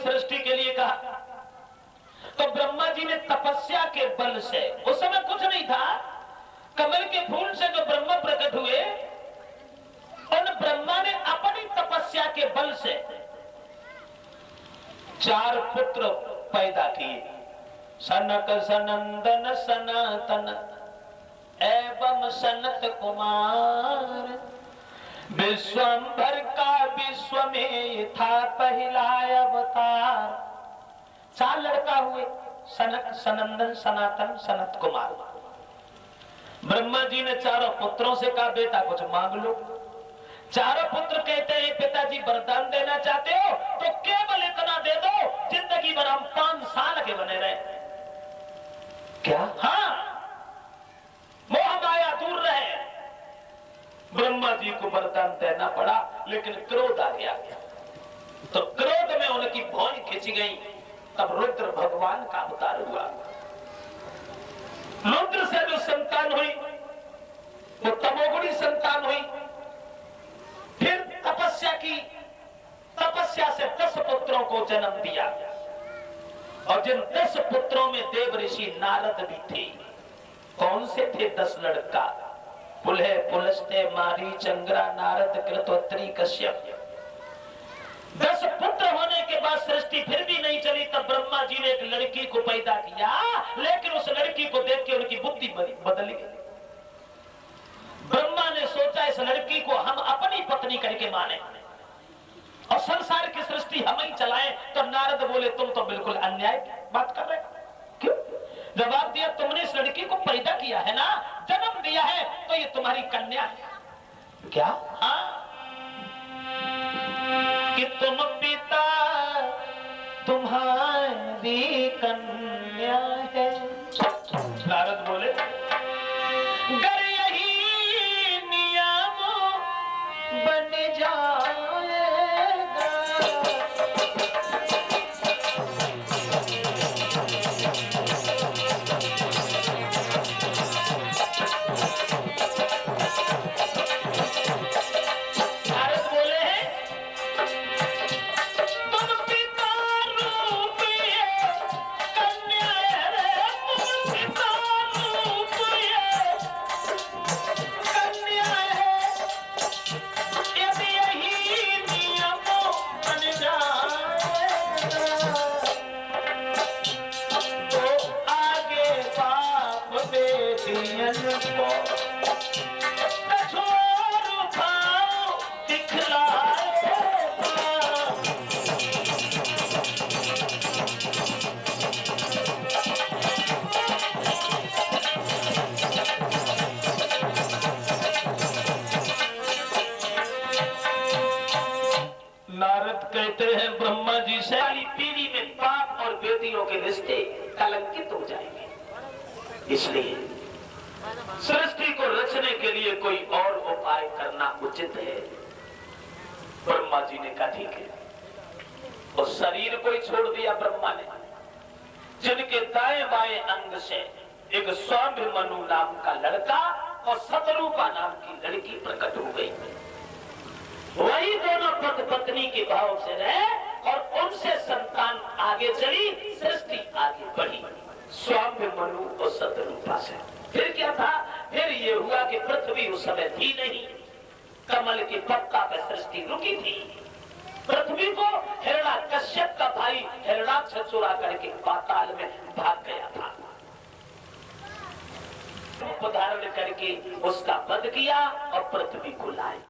सृष्टि के लिए कहा। तो ब्रह्मा जी ने तपस्या के बल से, उस समय कुछ नहीं था, कमल के फूल से जो ब्रह्मा प्रकट हुए, उन ब्रह्मा ने अपनी तपस्या के बल से 4 पुत्र पैदा किए। सनक सनंदन सनातन एवं सनत कुमार। विश्वंभर का विश्व में था पहला अवतार। 4 लड़का हुए, सनक सनंदन सनातन सनत कुमार। ब्रह्मा जी ने 4 पुत्रों से कहा बेटा कुछ मांग लो। 4 पुत्र कहते हैं पिताजी वरदान देना चाहते हो तो केवल इतना दे दो, जिंदगी भर हम 5 साल के बने रहे। क्या? हाँ, मोह माया दूर रहे। ब्रह्मा जी को वरदान देना पड़ा, लेकिन क्रोध आ गया। तो क्रोध में उनकी भौं खिंच गई। तब रुद्र भगवान का अवतार हुआ। रुद्र से जो संतान हुई वो तमोगुणी संतान हुई। फिर तपस्या की, तपस्या से 10 पुत्रों को जन्म दिया। और जिन 10 पुत्रों में देव ऋषि नारद भी थे। कौन से थे 10 लड़का? पुलह पुलस्त्य मारी चंद्रा नारद कृतवत्री कश्यप। 10 पुत्र होने के बाद सृष्टि फिर भी नहीं चली। तब ब्रह्मा जी ने एक लड़की को पैदा किया, लेकिन उस लड़की को देख के उनकी बुद्धि बदल गई। ब्रह्मा ने सोचा इस लड़की को हम अपनी पत्नी करके माने और संसार की सृष्टि हम ही चलाएं। तो नारद बोले तुम तो बिल्कुल अन्याय बात कर रहे हो। क्यों? जवाब दिया तुमने इस लड़की को पैदा किया है ना, जन्म दिया है, तो ये तुम्हारी कन्या है। क्या? हाँ, कि तुम पिता तुम्हारी कन्या है। नारद बोले गर यही नियम बन जाएगा। कहते हैं ब्रह्मा जी से पीढ़ी में बाप और बेटियों के रिश्ते कलंकित हो जाएंगे। इसलिए सृष्टि को रचने के लिए कोई और उपाय करना उचित है। ब्रह्मा जी ने कहा ठीक है। और शरीर को ही छोड़ दिया ब्रह्मा ने। जिनके दाएं बाएं अंग से एक स्वाभिमनु नाम का लड़का और सतरूपा नाम की लड़की प्रकट हो गई। वही दोनों पति पत्नी के भाव से रहे और उनसे संतान आगे चली, सृष्टि आगे बढ़ी स्वाभिमनु और सतरूपा से। फिर क्या था? फिर ये हुआ कि पृथ्वी उस समय थी नहीं, कमल की पत्ता पे सृष्टि रुकी थी। पृथ्वी को हिरण्याकश्यप का भाई हिरण्याक्ष चुरा करके पाताल में भाग गया था। रूप धारण करके उसका वध किया और पृथ्वी को लाए।